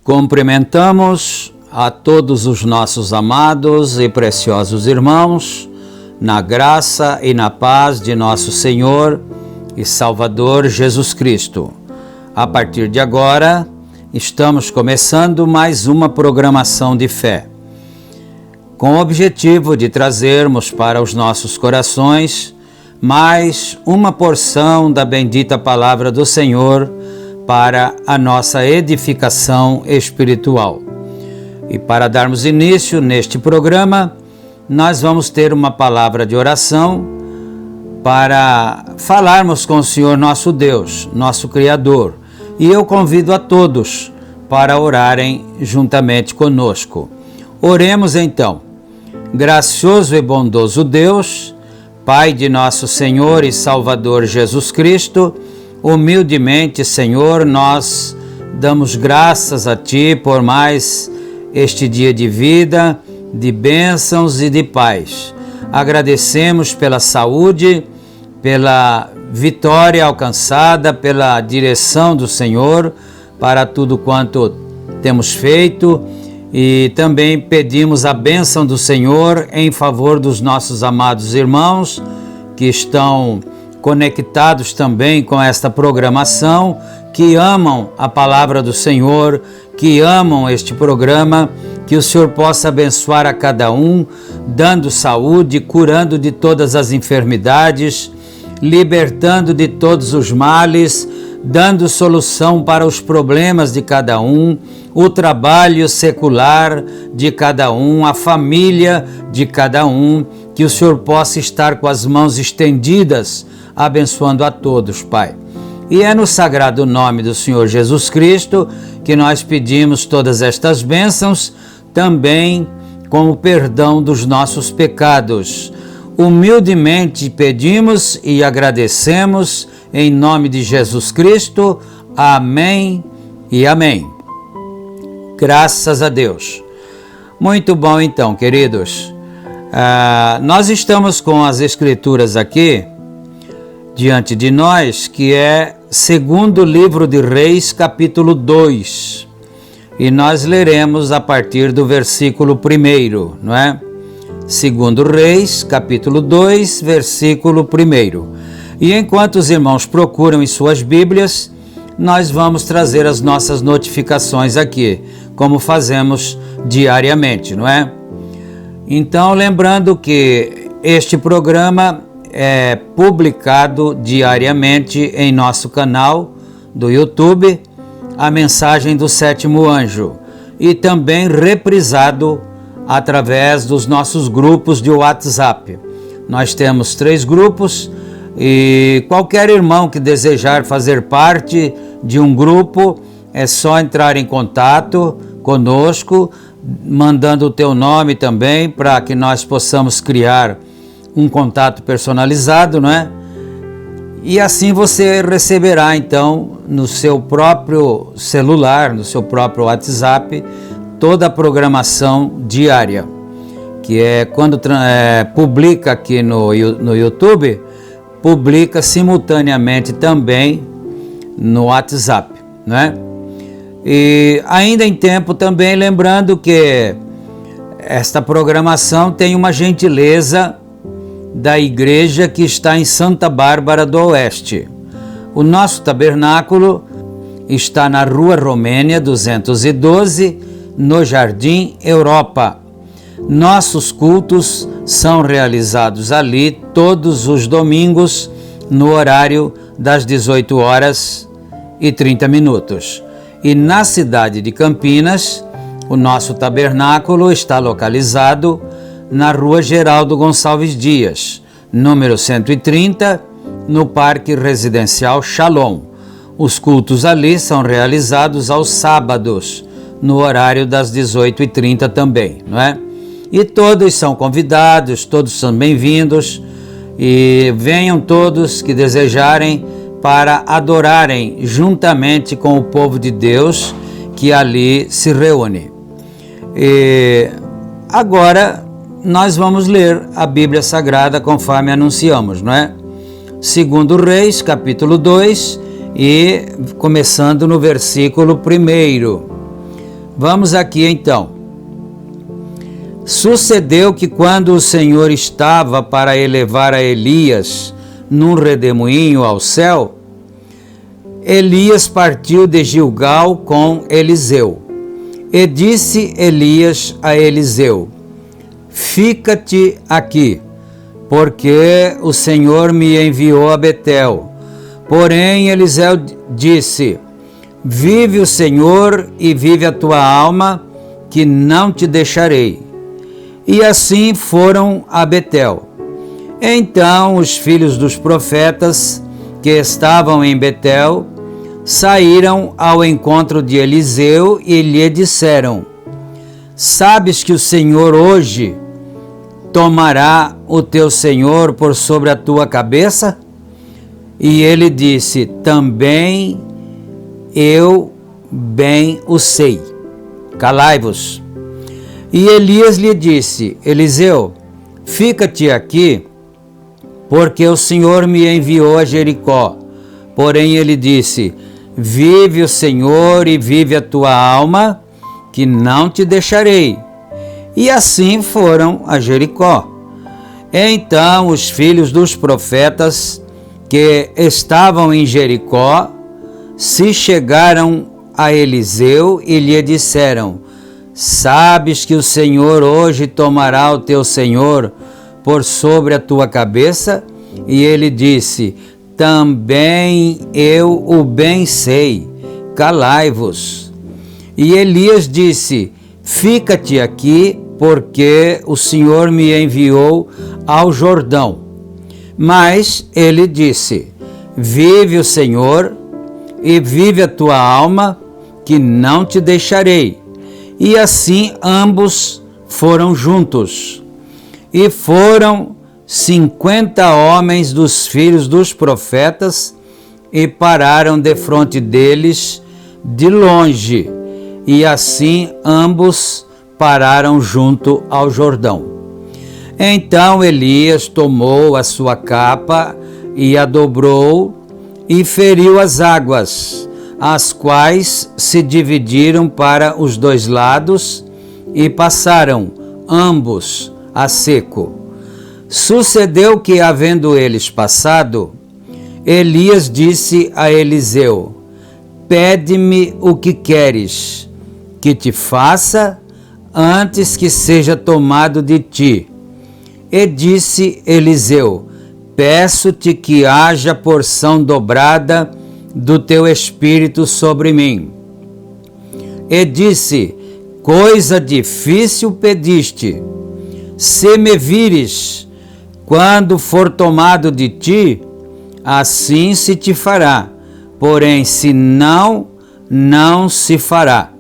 Cumprimentamos a todos os nossos amados e preciosos irmãos, na graça e na paz de nosso Senhor e Salvador Jesus Cristo. A partir de agora, estamos começando mais uma programação de fé, com o objetivo de trazermos para os nossos corações mais uma porção da bendita Palavra do Senhor para a nossa edificação espiritual. E para darmos início neste programa, nós vamos ter uma palavra de oração para falarmos com o Senhor nosso Deus, nosso Criador. E eu convido a todos para orarem juntamente conosco. Oremos então. Gracioso e bondoso Deus, Pai de nosso Senhor e Salvador Jesus Cristo, humildemente, Senhor, nós damos graças a Ti por mais este dia de vida, de bênçãos e de paz. Agradecemos pela saúde, pela vitória alcançada, pela direção do Senhor para tudo quanto temos feito, e também pedimos a bênção do Senhor em favor dos nossos amados irmãos que estão conectados também com esta programação, que amam a palavra do Senhor, que amam este programa, que o Senhor possa abençoar a cada um, dando saúde, curando de todas as enfermidades, libertando de todos os males, dando solução para os problemas de cada um, o trabalho secular de cada um, a família de cada um, que o Senhor possa estar com as mãos estendidas, abençoando a todos, Pai. E é no sagrado nome do Senhor Jesus Cristo que nós pedimos todas estas bênçãos, também com o perdão dos nossos pecados. Humildemente pedimos e agradecemos em nome de Jesus Cristo. Amém e amém. Graças a Deus. Muito bom então, queridos. Nós estamos com as escrituras aqui diante de nós, que é segundo livro de Reis, capítulo 2. E nós leremos a partir do versículo 1, não é? Segundo Reis, capítulo 2, versículo 1. E enquanto os irmãos procuram em suas Bíblias, nós vamos trazer as nossas notificações aqui, como fazemos diariamente, não é? Então, lembrando que este programa é publicado diariamente em nosso canal do YouTube, A Mensagem do Sétimo Anjo, e também reprisado através dos nossos grupos de WhatsApp. Nós temos 3 grupos e qualquer irmão que desejar fazer parte de um grupo é só entrar em contato conosco, mandando o teu nome também, para que nós possamos criar um contato personalizado, não é? E assim você receberá então no seu próprio celular, no seu próprio WhatsApp, toda a programação diária, que é quando publica aqui no YouTube, publica simultaneamente também no WhatsApp, né? E ainda em tempo também, lembrando que esta programação tem uma gentileza da igreja que está em Santa Bárbara do Oeste. O nosso tabernáculo está na Rua Romênia 212, no Jardim Europa. Nossos cultos são realizados ali todos os domingos, no horário das 18h30. E na cidade de Campinas, o nosso tabernáculo está localizado na Rua Geraldo Gonçalves Dias, número 130, no Parque Residencial Shalom. Os cultos ali são realizados aos sábados, no horário das 18h30 também, não é? E todos são convidados, todos são bem-vindos, e venham todos que desejarem para adorarem juntamente com o povo de Deus que ali se reúne. E agora nós vamos ler a Bíblia Sagrada conforme anunciamos, não é? Segundo Reis, capítulo 2, e começando no versículo 1. Vamos aqui então. Sucedeu que quando o Senhor estava para elevar a Elias num redemoinho ao céu, Elias partiu de Gilgal com Eliseu. E disse Elias a Eliseu: fica-te aqui, porque o Senhor me enviou a Betel. Porém Eliseu disse: vive o Senhor e vive a tua alma, que não te deixarei. E assim foram a Betel. Então os filhos dos profetas que estavam em Betel saíram ao encontro de Eliseu e lhe disseram: sabes que o Senhor hoje tomará o teu senhor por sobre a tua cabeça? E ele disse: também eu bem o sei. Calai-vos. E Elias lhe disse: Eliseu, fica-te aqui, porque o Senhor me enviou a Jericó. Porém ele disse: vive o Senhor e vive a tua alma, que não te deixarei. E assim foram a Jericó. Então os filhos dos profetas que estavam em Jericó se chegaram a Eliseu e lhe disseram: sabes que o Senhor hoje tomará o teu senhor por sobre a tua cabeça? E ele disse: também eu o bem sei, calai-vos. E Elias disse: fica-te aqui, porque o Senhor me enviou ao Jordão. Mas ele disse: vive o Senhor, e vive a tua alma, que não te deixarei. E assim ambos foram juntos. E foram 50 homens dos filhos dos profetas, e pararam defronte deles de longe, e assim ambos pararam junto ao Jordão. Então Elias tomou a sua capa e a dobrou, e feriu as águas, as quais se dividiram para os dois lados, e passaram ambos a seco. Sucedeu que, havendo eles passado, Elias disse a Eliseu: pede-me o que queres que te faça, antes que seja tomado de ti. E disse Eliseu: peço-te que haja porção dobrada do teu espírito sobre mim. E disse: coisa difícil pediste. Se me vires, quando for tomado de ti, assim se te fará, porém se não, não se fará.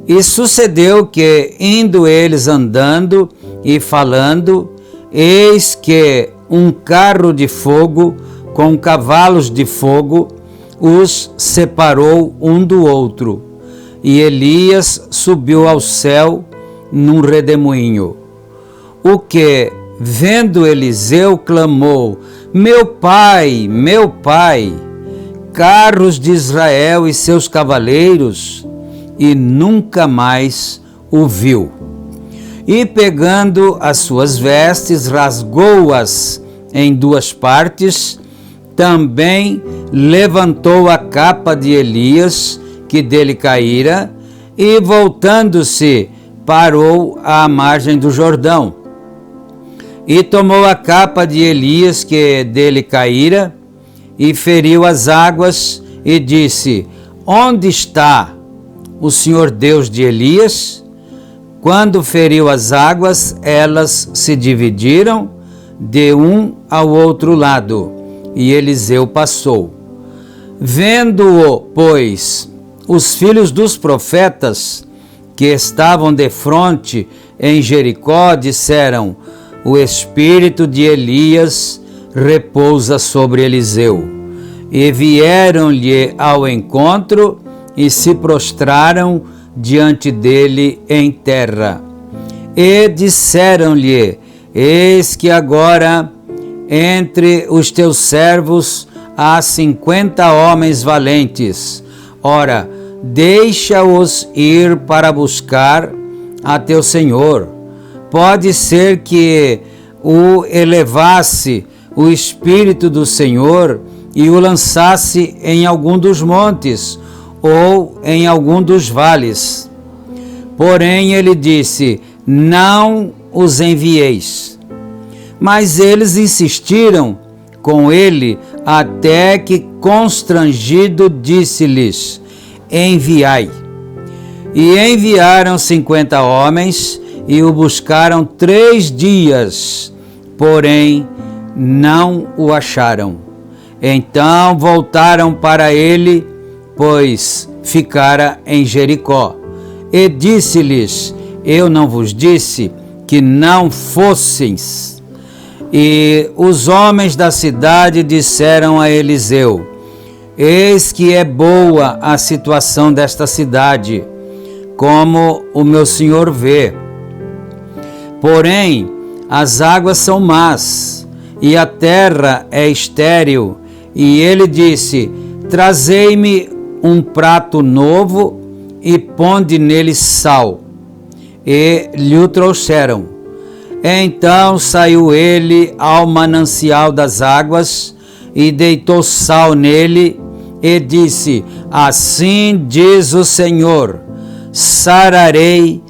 E sucedeu que, indo eles andando e falando, eis que um carro de fogo com cavalos de fogo os separou um do outro. E Elias subiu ao céu num redemoinho. O que, vendo Eliseu, clamou: meu pai, carros de Israel e seus cavaleiros, e nunca mais o viu. E pegando as suas vestes, rasgou-as em duas partes. Também levantou a capa de Elias, que dele caíra, e voltando-se, parou à margem do Jordão. E tomou a capa de Elias, que dele caíra, e feriu as águas, e disse: onde está o Senhor Deus de Elias? Quando feriu as águas, elas se dividiram de um ao outro lado, e Eliseu passou. Vendo-o, pois, os filhos dos profetas que estavam defronte em Jericó, disseram: o espírito de Elias repousa sobre Eliseu. E vieram-lhe ao encontro e se prostraram diante dele em terra. E disseram-lhe: eis que agora entre os teus servos há 50 homens valentes. Ora, deixa-os ir para buscar a teu senhor. Pode ser que o elevasse o Espírito do Senhor e o lançasse em algum dos montes ou em algum dos vales. Porém ele disse: não os envieis. Mas eles insistiram com ele, até que, constrangido, disse-lhes: enviai. E enviaram 50 homens e o buscaram 3 dias, porém não o acharam. Então voltaram para ele, pois ficara em Jericó. E disse-lhes: eu não vos disse que não fosseis? E os homens da cidade disseram a Eliseu: eis que é boa a situação desta cidade, como o meu senhor vê. Porém, as águas são más, e a terra é estéril. E ele disse: trazei-me um prato novo e ponde nele sal. E lhe o trouxeram. Então saiu ele ao manancial das águas e deitou sal nele e disse: assim diz o Senhor, sararei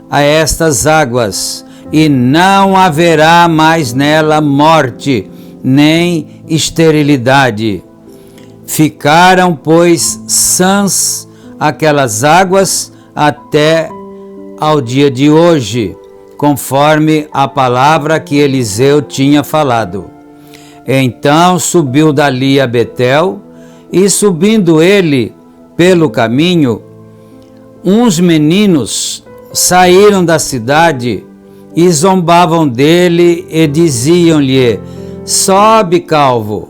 a estas águas, e não haverá mais nela morte, nem esterilidade. Ficaram, pois, sãs aquelas águas até ao dia de hoje, conforme a palavra que Eliseu tinha falado. Então subiu dali a Betel, e subindo ele pelo caminho, uns meninos saíram da cidade e zombavam dele e diziam-lhe: sobe, calvo,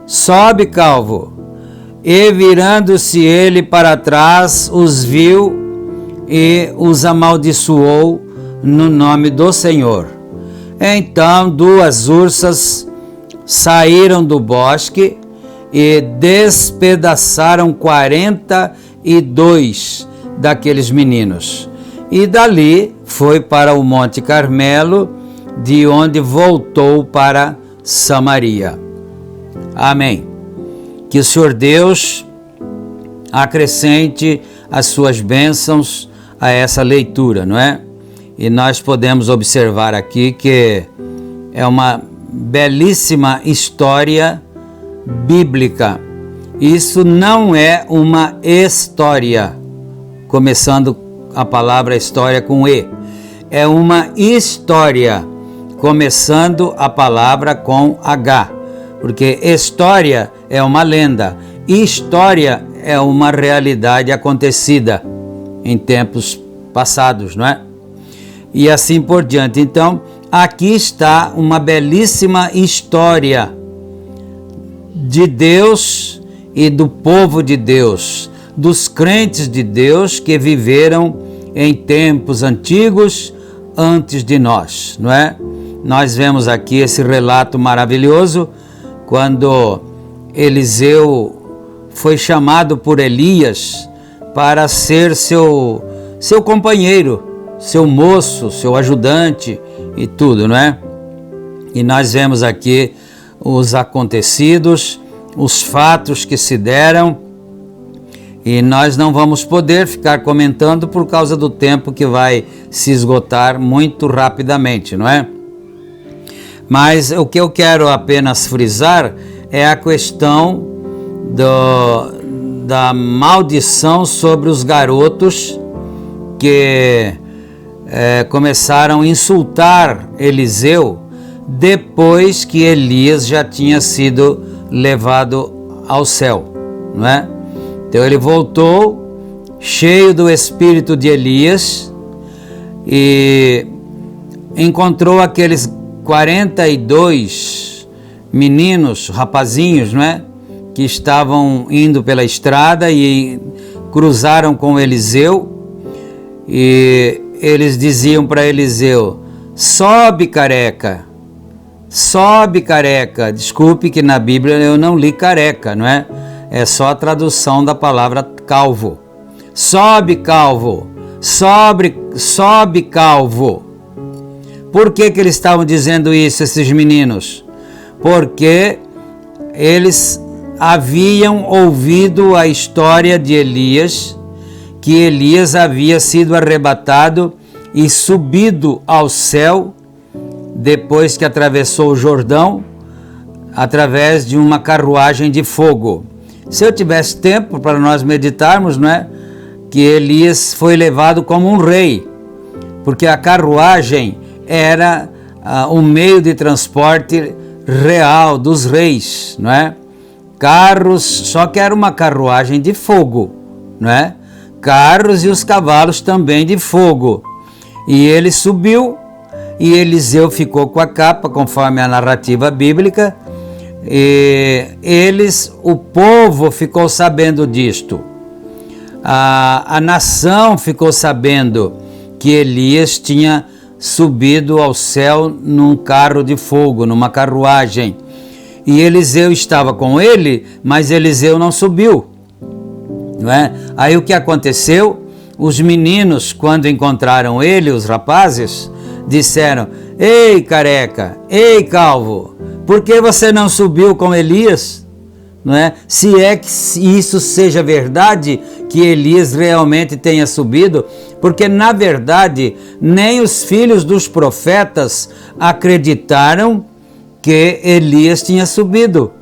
sobe, calvo. E virando-se ele para trás, os viu e os amaldiçoou no nome do Senhor. Então 2 ursas saíram do bosque e despedaçaram 42 daqueles meninos. E dali foi para o Monte Carmelo, de onde voltou para Samaria. Amém. Que o Senhor Deus acrescente as suas bênçãos a essa leitura, não é? E nós podemos observar aqui que é uma belíssima história bíblica. Isso não é uma história, começando a palavra história com E. É uma história, começando a palavra com H. Porque história é uma lenda, história é uma realidade acontecida em tempos passados, não é? E assim por diante. Então, aqui está uma belíssima história de Deus e do povo de Deus, dos crentes de Deus que viveram em tempos antigos antes de nós, não é? Nós vemos aqui esse relato maravilhoso quando Eliseu foi chamado por Elias para ser seu companheiro, seu moço, seu ajudante e tudo, não é? E nós vemos aqui os acontecidos, os fatos que se deram, e nós não vamos poder ficar comentando por causa do tempo que vai se esgotar muito rapidamente, não é? Mas o que eu quero apenas frisar é a questão da maldição sobre os garotos que começaram a insultar Eliseu depois que Elias já tinha sido levado ao céu, não é? Então ele voltou cheio do espírito de Elias e encontrou aqueles 42 meninos, rapazinhos, não é? Que estavam indo pela estrada e cruzaram com Eliseu, e eles diziam para Eliseu: sobe, careca, sobe, careca. Desculpe que na Bíblia eu não li careca, não é? É só a tradução da palavra calvo. Sobe, calvo, sobe, calvo. Por que eles estavam dizendo isso, esses meninos? Porque eles haviam ouvido a história de Elias, que Elias havia sido arrebatado e subido ao céu depois que atravessou o Jordão, através de uma carruagem de fogo. Se eu tivesse tempo para nós meditarmos, não é? Que Elias foi levado como um rei, porque a carruagem era o meio de transporte real dos reis, não é? Carros, só que era uma carruagem de fogo, não é? Carros e os cavalos também de fogo. E ele subiu, e Eliseu ficou com a capa, conforme a narrativa bíblica, e o povo ficou sabendo disto. A nação ficou sabendo que Elias tinha subido ao céu num carro de fogo, numa carruagem. E Eliseu estava com ele, mas Eliseu não subiu, não é? Aí o que aconteceu? Os meninos, quando encontraram ele, os rapazes, disseram: ei, careca, ei, calvo, por que você não subiu com Elias? Não é? Se é que isso seja verdade, que Elias realmente tenha subido, porque na verdade nem os filhos dos profetas acreditaram que Elias tinha subido.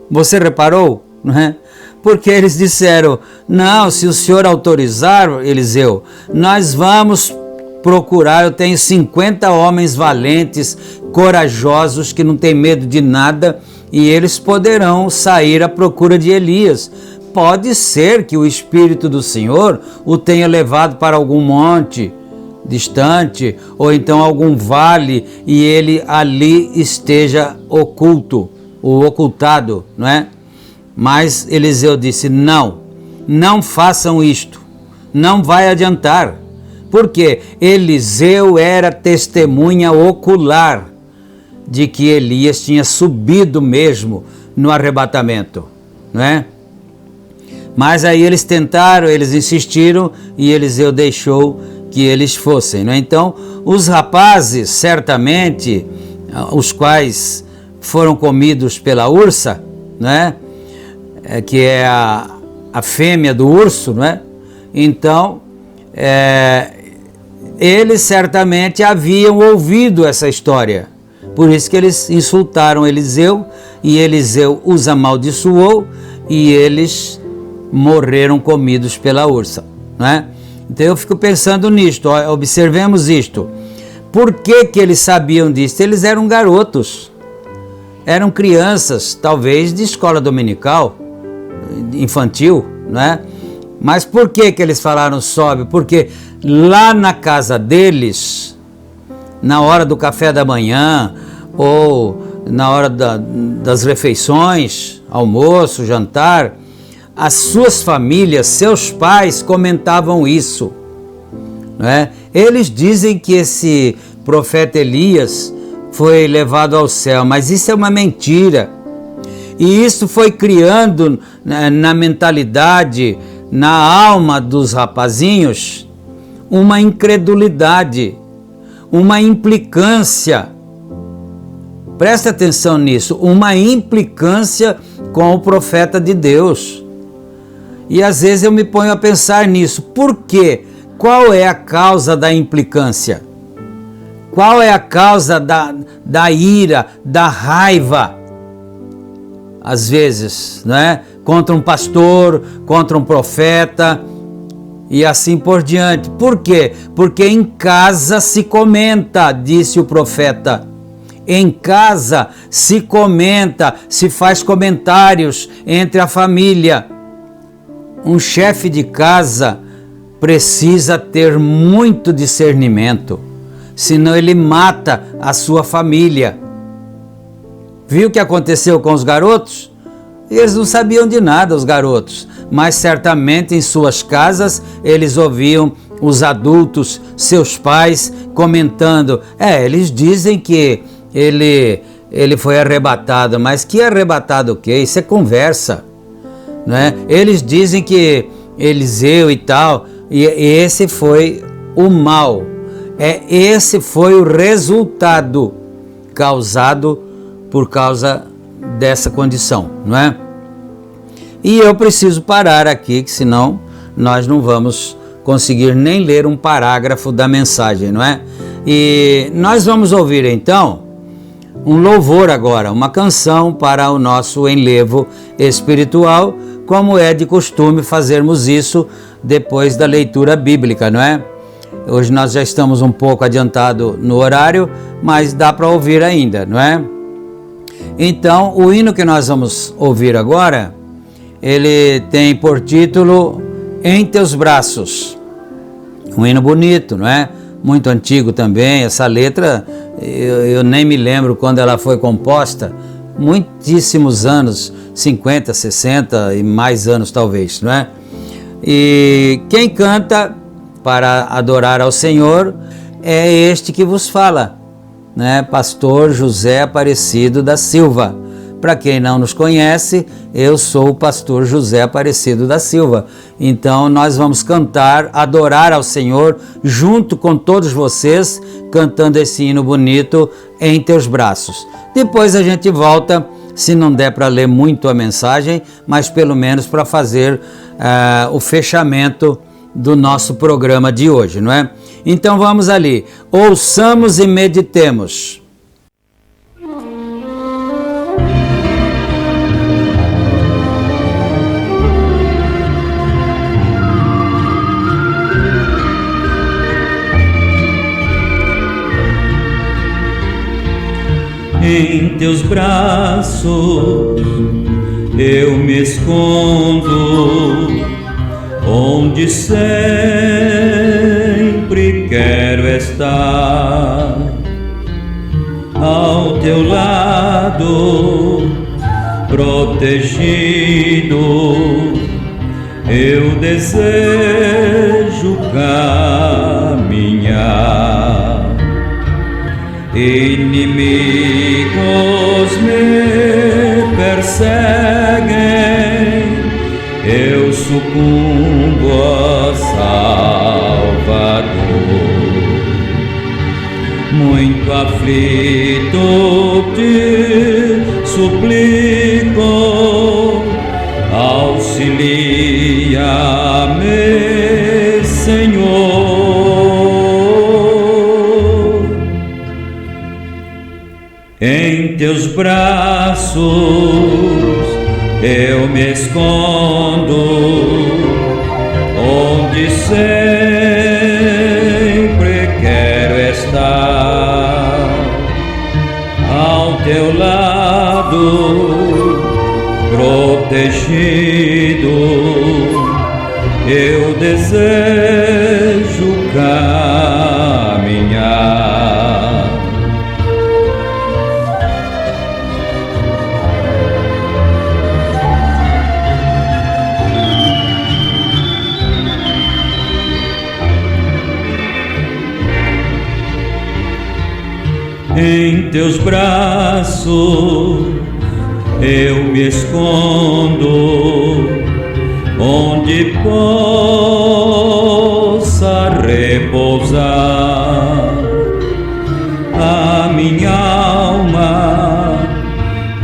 Você reparou? Não é? Porque eles disseram, não, se o senhor autorizar, Eliseu, nós vamos procurar, eu tenho 50 homens valentes, corajosos, que não têm medo de nada, e eles poderão sair à procura de Elias. Pode ser que o Espírito do Senhor o tenha levado para algum monte distante, ou então algum vale, e ele ali esteja oculto, ou ocultado, não é? Mas Eliseu disse, não façam isto, não vai adiantar, porque Eliseu era testemunha ocular de que Elias tinha subido mesmo no arrebatamento, não é? Mas aí eles tentaram, eles insistiram, e Eliseu deixou que eles fossem, não é? Então, os rapazes, certamente, os quais foram comidos pela ursa, não é? Que é a fêmea do urso, não é? Então, eles certamente haviam ouvido essa história. Por isso que eles insultaram Eliseu, e Eliseu os amaldiçoou, e eles morreram comidos pela ursa, não é? Então eu fico pensando nisto, observemos isto. Por que que eles sabiam disso? Eles eram garotos, eram crianças, talvez de escola dominical, infantil, não é? Mas por que que eles falaram sobe? Porque lá na casa deles, na hora do café da manhã, ou na hora das refeições, almoço, jantar, as suas famílias, seus pais comentavam isso, não é? Eles dizem que esse profeta Elias foi levado ao céu, mas isso é uma mentira. E isso foi criando na mentalidade, na alma dos rapazinhos, uma incredulidade, uma implicância. Presta atenção nisso, uma implicância com o profeta de Deus. E às vezes eu me ponho a pensar nisso. Por quê? Qual é a causa da implicância? Qual é a causa da ira, da raiva? Às vezes, não é? Contra um pastor, contra um profeta e assim por diante. Por quê? Porque em casa se comenta, disse o profeta. Em casa se comenta, se faz comentários entre a família. Um chefe de casa precisa ter muito discernimento, senão ele mata a sua família. Viu o que aconteceu com os garotos? Eles não sabiam de nada, os garotos, mas certamente em suas casas eles ouviam os adultos, seus pais, comentando. Eles dizem que ele foi arrebatado, mas que arrebatado o quê? Isso é conversa. Não é? Eles dizem que Eliseu e tal, e esse foi o mal, esse foi o resultado causado por causa dessa condição, não é? E eu preciso parar aqui, que senão nós não vamos conseguir nem ler um parágrafo da mensagem, não é? E nós vamos ouvir então um louvor agora, uma canção para o nosso enlevo espiritual, como é de costume fazermos isso depois da leitura bíblica, não é? Hoje nós já estamos um pouco adiantado no horário, mas dá para ouvir ainda, não é? Então, o hino que nós vamos ouvir agora, ele tem por título Em Teus Braços. Um hino bonito, não é? Muito antigo também. Essa letra, eu nem me lembro quando ela foi composta. Muitíssimos anos, 50, 60 e mais anos talvez, não é? E quem canta para adorar ao Senhor é este que vos fala, né? Pastor José Aparecido da Silva. Para quem não nos conhece, eu sou o pastor José Aparecido da Silva. Então nós vamos cantar, adorar ao Senhor junto com todos vocês, cantando esse hino bonito, Em Teus Braços. Depois a gente volta, se não der para ler muito a mensagem, mas pelo menos para fazer o fechamento do nosso programa de hoje, não é? Então vamos ali, ouçamos e meditemos. Em teus braços eu me escondo, onde sempre quero estar, ao teu lado, protegido, eu desejo caminhar. Inimigos me perseguem, eu sucumbo a Salvador. Muito aflito te suplico, auxilia-me, Senhor. Em teus braços eu me escondo, onde sempre quero estar, ao teu lado, protegido, eu desejo caminhar. Em teus braços eu me escondo, onde possa repousar a minha alma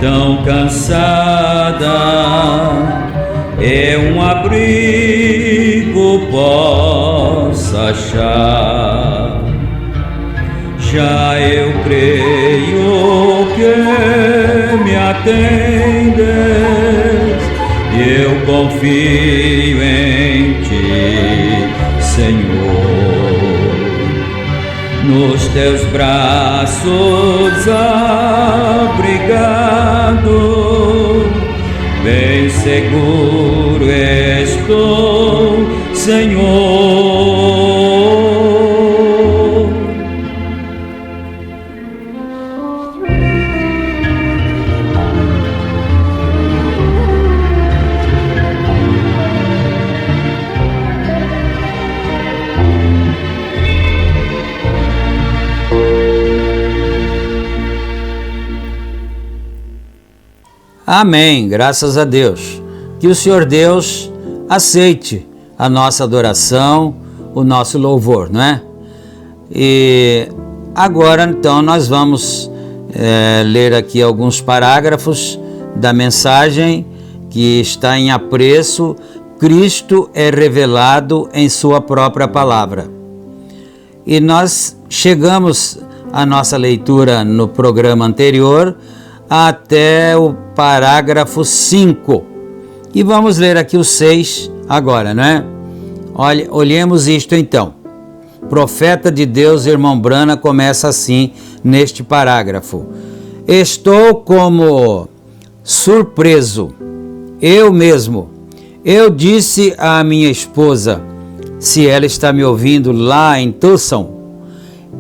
tão cansada, é um abrigo possa achar. Já eu creio que me atendes e eu confio em ti, Senhor. Nos teus braços abrigado, bem seguro estou, Senhor. Amém, graças a Deus. Que o Senhor Deus aceite a nossa adoração, o nosso louvor, não é? E agora, então, nós vamos ler aqui alguns parágrafos da mensagem que está em apreço. Cristo é revelado em sua própria palavra. E nós chegamos à nossa leitura no programa anterior até o parágrafo 5. E vamos ler aqui o 6 agora, né? Olhemos isto então. Profeta de Deus, irmão Brana, começa assim neste parágrafo. Estou como surpreso, eu mesmo. Eu disse à minha esposa, se ela está me ouvindo lá em Tucson,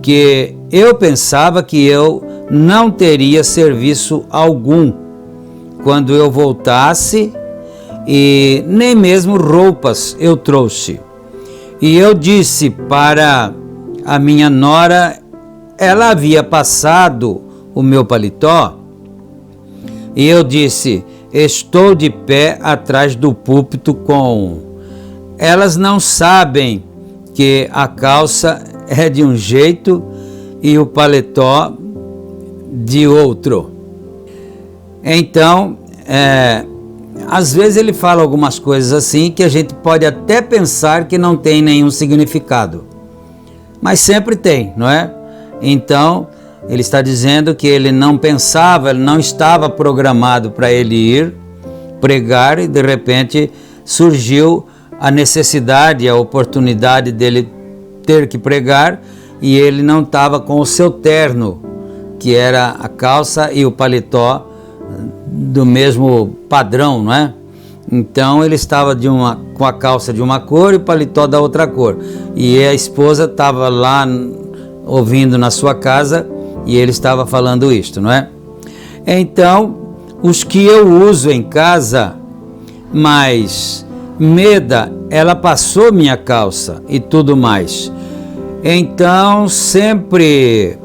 que eu pensava que eu não teria serviço algum quando eu voltasse e nem mesmo roupas eu trouxe. E eu disse para a minha nora, ela havia passado o meu paletó, e eu disse, estou de pé atrás do púlpito com... Elas não sabem que a calça é de um jeito e o paletó de outro. Então, às vezes ele fala algumas coisas assim que a gente pode até pensar que não tem nenhum significado, mas sempre tem, não é? Então, ele está dizendo que ele não pensava, ele não estava programado para ele ir pregar e de repente surgiu a necessidade, a oportunidade dele ter que pregar e ele não estava com o seu terno que era a calça e o paletó do mesmo padrão, não é? Então ele estava com a calça de uma cor e o paletó da outra cor. E a esposa estava lá ouvindo na sua casa e ele estava falando isto, não é? Então, os que eu uso em casa, mas Meda, ela passou minha calça e tudo mais. Então, sempre,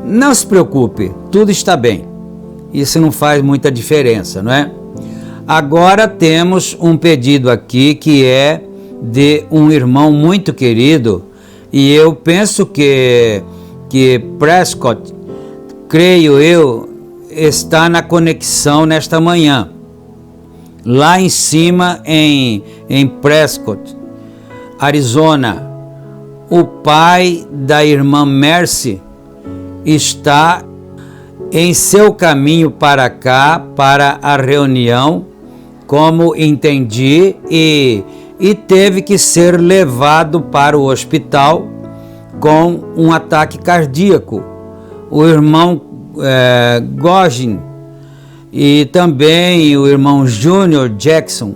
não se preocupe, tudo está bem. Isso não faz muita diferença, não é? Agora temos um pedido aqui que é de um irmão muito querido, e eu penso que Prescott, creio eu, está na conexão nesta manhã. Lá em cima, em Prescott, Arizona, o pai da irmã Mercy está em seu caminho para cá, para a reunião, como entendi, e teve que ser levado para o hospital com um ataque cardíaco. O irmão Gogin e também o irmão Junior Jackson.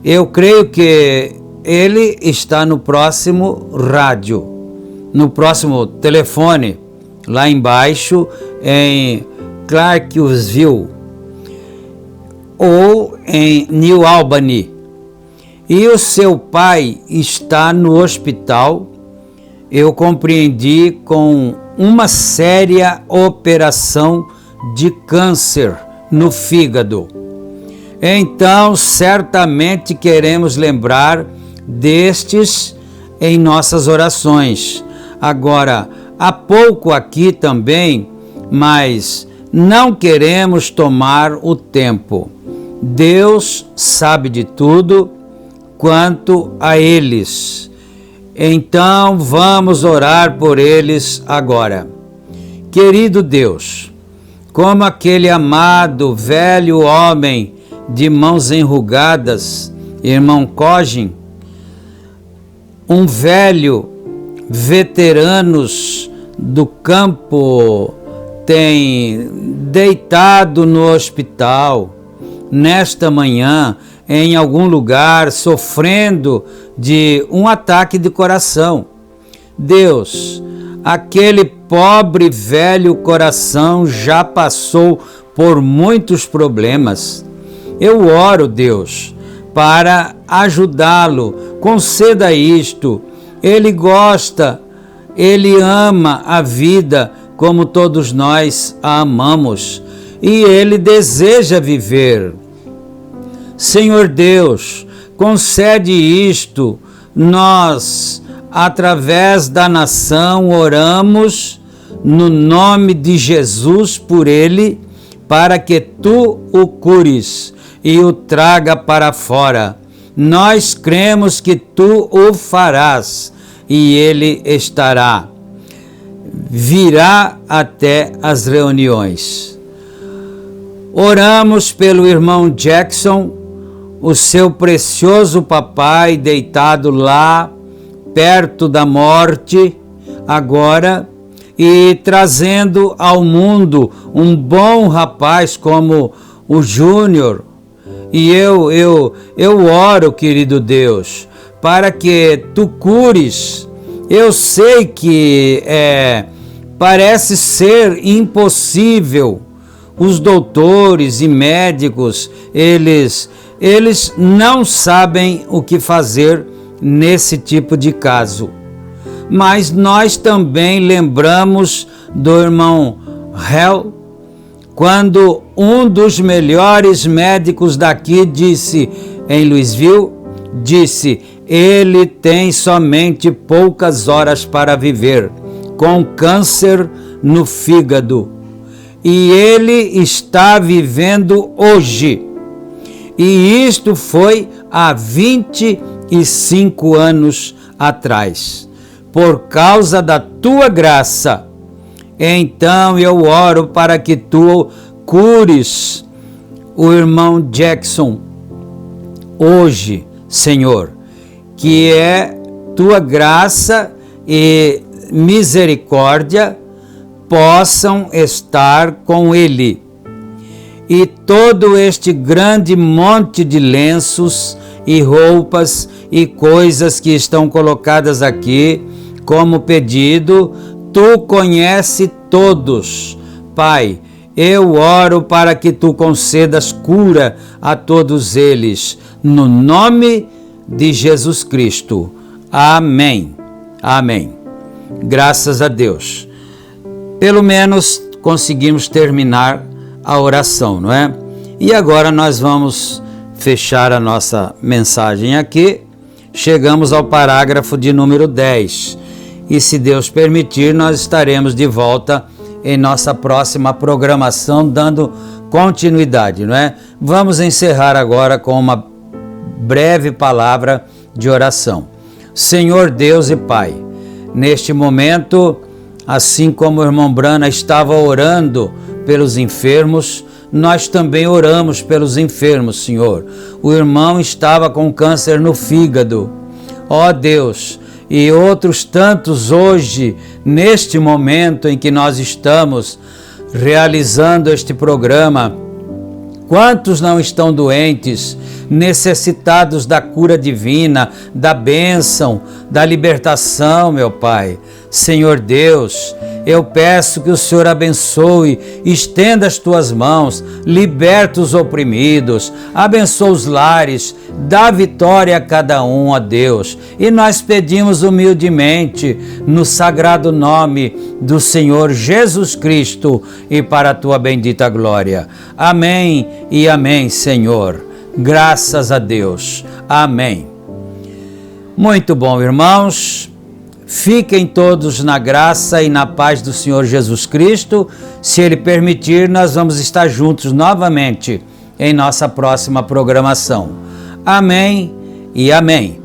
Eu creio que ele está no próximo rádio, no próximo telefone, lá embaixo em Clarksville ou em New Albany. E o seu pai está no hospital, eu compreendi, com uma séria operação de câncer no fígado. Então, certamente queremos lembrar destes em nossas orações. Agora, há pouco aqui também, mas não queremos tomar o tempo. Deus sabe de tudo quanto a eles. Então vamos orar por eles agora. Querido Deus, como aquele amado velho homem de mãos enrugadas, irmão Cogin, um velho veteranos do campo, tem deitado no hospital nesta manhã, em algum lugar, sofrendo de um ataque de coração. Deus, aquele pobre velho coração já passou por muitos problemas. Eu oro, Deus, para ajudá-lo. Conceda isto. Ele gosta, ele ama a vida como todos nós a amamos, e ele deseja viver. Senhor Deus, concede isto. Nós, através da nação, oramos no nome de Jesus por ele, para que tu o cures e o traga para fora. Nós cremos que tu o farás e ele virá até as reuniões. Oramos pelo irmão Jackson, o seu precioso papai, deitado lá, perto da morte, agora, e trazendo ao mundo um bom rapaz como o Júnior. E eu oro, querido Deus, para que tu cures. Eu sei que parece ser impossível. Os doutores e médicos, eles não sabem o que fazer nesse tipo de caso. Mas nós também lembramos do irmão Hell, quando um dos melhores médicos daqui disse, em Louisville, ele tem somente poucas horas para viver, com câncer no fígado. E ele está vivendo hoje. E isto foi há 25 anos atrás, por causa da tua graça. Então eu oro para que tu cures o irmão Jackson hoje, Senhor, que é tua graça e misericórdia possam estar com ele. E todo este grande monte de lenços e roupas e coisas que estão colocadas aqui como pedido, tu conhece todos. Pai, eu oro para que tu concedas cura a todos eles, no nome de Jesus Cristo. Amém. Amém. Graças a Deus. Pelo menos conseguimos terminar a oração, não é? E agora nós vamos fechar a nossa mensagem aqui. Chegamos ao parágrafo de número 10. E se Deus permitir, nós estaremos de volta em nossa próxima programação, dando continuidade, não é? Vamos encerrar agora com uma breve palavra de oração. Senhor Deus e Pai, neste momento, assim como o irmão Brana estava orando pelos enfermos, nós também oramos pelos enfermos, Senhor. O irmão estava com câncer no fígado. Ó Deus, e outros tantos hoje, neste momento em que nós estamos realizando este programa, quantos não estão doentes, necessitados da cura divina, da bênção, da libertação, meu Pai. Senhor Deus, eu peço que o Senhor abençoe, estenda as tuas mãos, liberta os oprimidos, abençoa os lares, dá vitória a cada um, ó Deus. E nós pedimos humildemente, no sagrado nome do Senhor Jesus Cristo e para a tua bendita glória. Amém e amém, Senhor. Graças a Deus. Amém. Muito bom, irmãos. Fiquem todos na graça e na paz do Senhor Jesus Cristo. Se Ele permitir, nós vamos estar juntos novamente em nossa próxima programação. Amém e amém.